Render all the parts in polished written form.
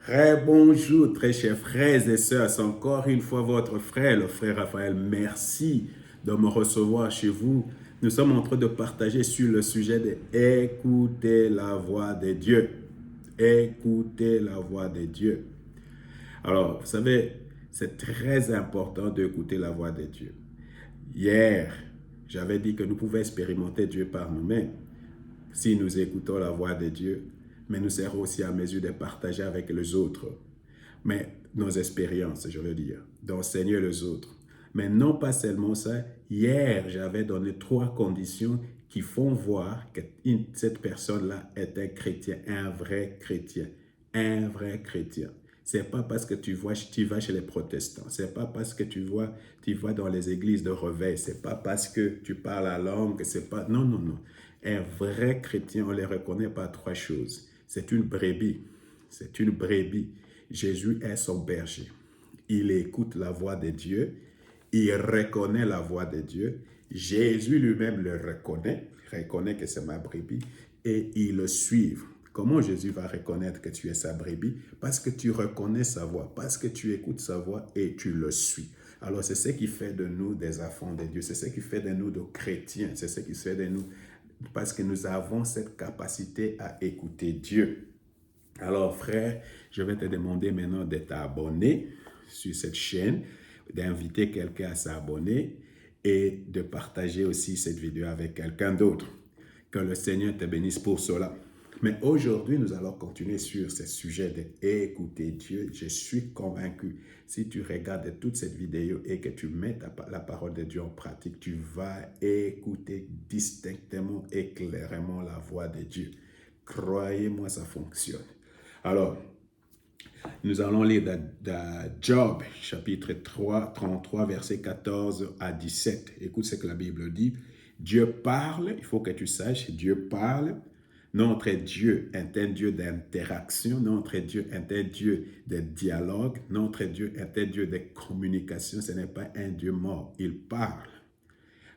Très bonjour, très chers frères et sœurs. C'est encore une fois votre frère, le frère Raphaël. Merci de me recevoir chez vous. Nous sommes en train de partager sur le sujet de écouter la voix de Dieu. Écouter la voix de Dieu. Alors, vous savez, c'est très important d'écouter la voix de Dieu. Hier, j'avais dit que nous pouvons expérimenter Dieu par nous-mêmes si nous écoutons la voix de Dieu, mais nous serons aussi à mesure de partager avec les autres. Mais nos expériences, je veux dire, d'enseigner les autres. Mais non pas seulement ça. Hier, j'avais donné 3 conditions qui font voir que cette personne-là est un chrétien, un vrai chrétien, un vrai chrétien. C'est pas parce que tu vas chez les protestants, c'est pas parce que tu vas dans les églises de réveil, c'est pas parce que tu parles la langue, c'est pas, non, non, non. Un vrai chrétien, on les reconnaît par 3 choses. C'est une brebis, c'est une brebis. Jésus est son berger. Il écoute la voix de Dieu. Il reconnaît la voix de Dieu. Jésus lui-même le reconnaît que c'est ma brebis et il le suit. Comment Jésus va reconnaître que tu es sa brebis? Parce que tu reconnais sa voix, parce que tu écoutes sa voix et tu le suis. Alors c'est ce qui fait de nous des enfants de Dieu, c'est ce qui fait de nous des chrétiens, c'est ce qui fait de nous, parce que nous avons cette capacité à écouter Dieu. Alors, frère, je vais te demander maintenant de t'abonner sur cette chaîne, d'inviter quelqu'un à s'abonner et de partager aussi cette vidéo avec quelqu'un d'autre. Que le Seigneur te bénisse pour cela. Mais aujourd'hui, nous allons continuer sur ce sujet d'écouter Dieu. Je suis convaincu, si tu regardes toute cette vidéo et que tu mets la parole de Dieu en pratique, tu vas écouter distinctement et clairement la voix de Dieu. Croyez-moi, ça fonctionne. Alors, nous allons lire de Job, chapitre 3, 33, versets 14 à 17. Écoute ce que la Bible dit. Dieu parle, il faut que tu saches, Dieu parle. Notre Dieu est un Dieu d'interaction, notre Dieu est un Dieu de dialogue, notre Dieu est un Dieu de communication, ce n'est pas un Dieu mort, il parle.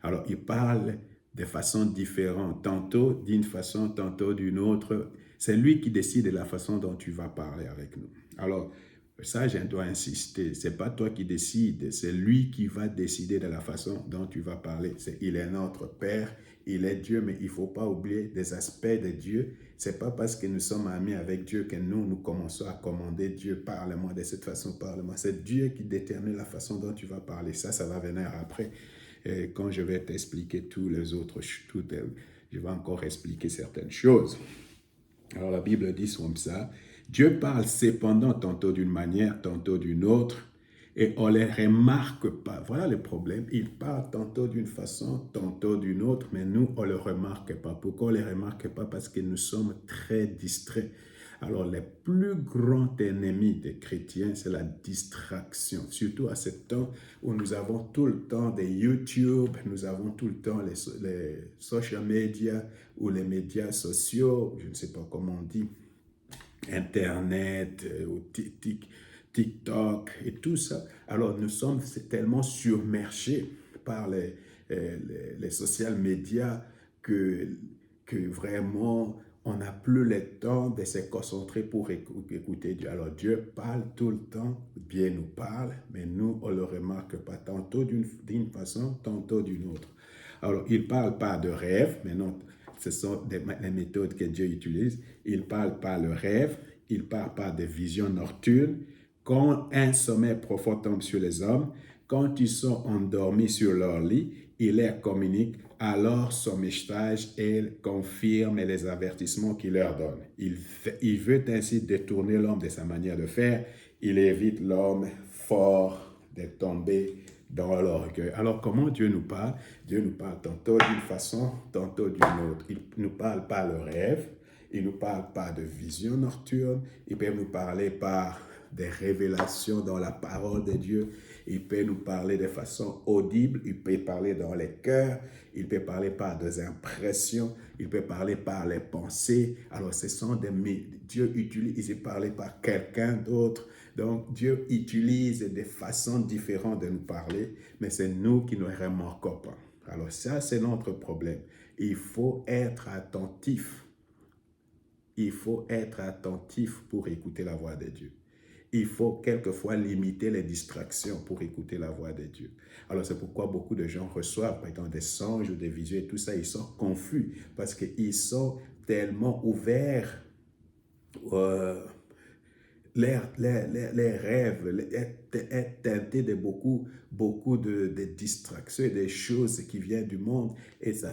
Alors, il parle de façon différente, tantôt d'une façon, tantôt d'une autre. C'est lui qui décide de la façon dont tu vas parler avec nous. Alors, ça, je dois insister. Ce n'est pas toi qui décides, c'est lui qui va décider de la façon dont tu vas parler. Il est notre Père, il est Dieu, mais il ne faut pas oublier des aspects de Dieu. Ce n'est pas parce que nous sommes amis avec Dieu que nous commençons à commander Dieu, parle-moi de cette façon, parle-moi. C'est Dieu qui détermine la façon dont tu vas parler. Ça va venir après. Et quand je vais t'expliquer tous les autres, je vais encore expliquer certaines choses. Alors la Bible dit comme ça, Dieu parle cependant tantôt d'une manière, tantôt d'une autre, et on ne les remarque pas. Voilà le problème. Il parle tantôt d'une façon, tantôt d'une autre, mais nous, on ne le remarque pas. Pourquoi on ne le remarque pas? Parce que nous sommes très distraits. Alors, le plus grand ennemi des chrétiens, c'est la distraction. Surtout à ce temps où nous avons tout le temps des YouTube, nous avons tout le temps les social media ou les médias sociaux, je ne sais pas comment on dit, Internet ou TikTok et tout ça. Alors, nous sommes tellement submergés par les social médias que vraiment, on n'a plus le temps de se concentrer pour écouter Dieu. Alors, Dieu parle tout le temps, Dieu nous parle, mais nous, on ne le remarque pas, tantôt d'une façon, tantôt d'une autre. Alors, il ne parle pas de rêve, mais non, ce sont les méthodes que Dieu utilise. Il ne parle pas le rêve, il ne parle pas de visions nocturnes. Quand un sommeil profond tombe sur les hommes, quand ils sont endormis sur leur lit, il leur communique, alors son message confirme les avertissements qu'il leur donne. Il veut ainsi détourner l'homme de sa manière de faire. Il évite l'homme fort de tomber dans l'orgueil. Alors, comment Dieu nous parle? Dieu nous parle tantôt d'une façon, tantôt d'une autre. Il ne nous parle pas le rêve, il ne nous parle pas de vision nocturne, il peut nous parler par des révélations dans la parole de Dieu, il peut nous parler de façon audible, il peut parler dans les cœurs, il peut parler par des impressions, il peut parler par les pensées. Alors, ce sont Dieu utilise, il peut parler par quelqu'un d'autre. Donc, Dieu utilise des façons différentes de nous parler, mais c'est nous qui ne remarquons pas. Alors, ça, c'est notre problème. Il faut être attentif. il faut être attentif pour écouter la voix de Dieu. Il faut quelquefois limiter les distractions pour écouter la voix de Dieu. Alors c'est pourquoi beaucoup de gens reçoivent, par exemple, des songes ou des visions et tout ça, ils sont confus parce qu'ils sont tellement ouverts les rêves est teinté de beaucoup de distractions et des choses qui viennent du monde et ça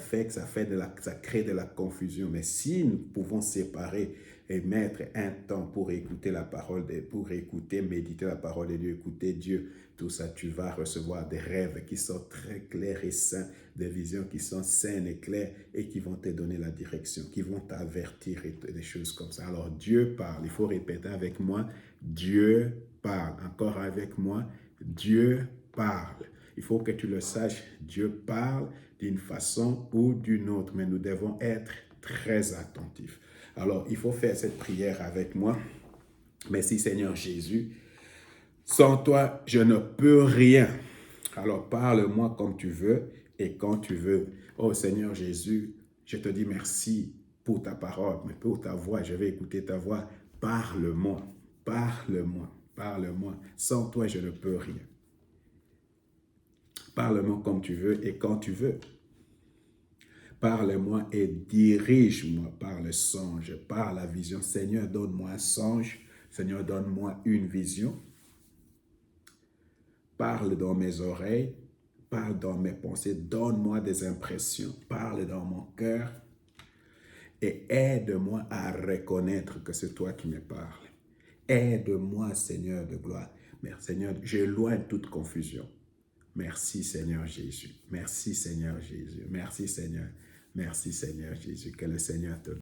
crée de la confusion. Mais si nous pouvons séparer et mettre un temps pour écouter la parole, pour écouter, méditer la parole de Dieu, écouter Dieu, tout ça, tu vas recevoir des rêves qui sont très clairs et sains, des visions qui sont saines et claires et qui vont te donner la direction, qui vont t'avertir et des choses comme ça. Alors Dieu parle, il faut répéter avec moi, Dieu parle. Encore avec moi, Dieu parle. Il faut que tu le saches, Dieu parle d'une façon ou d'une autre, mais nous devons être très attentifs. Alors, il faut faire cette prière avec moi. Merci Seigneur Jésus. Sans toi, je ne peux rien. Alors, parle-moi comme tu veux et quand tu veux. Oh Seigneur Jésus, je te dis merci pour ta parole, mais pour ta voix. Je vais écouter ta voix. Parle-moi, parle-moi, parle-moi. Sans toi, je ne peux rien. Parle-moi comme tu veux et quand tu veux. Parle-moi et dirige-moi par le songe, par la vision. Seigneur, donne-moi un songe. Seigneur, donne-moi une vision. Parle dans mes oreilles, parle dans mes pensées, donne-moi des impressions, parle dans mon cœur et aide-moi à reconnaître que c'est toi qui me parles. Aide-moi, Seigneur de gloire. Merci, Seigneur, j'éloigne toute confusion. Merci, Seigneur Jésus. Merci, Seigneur Jésus. Merci, Seigneur. Merci, Seigneur Jésus. Que le Seigneur te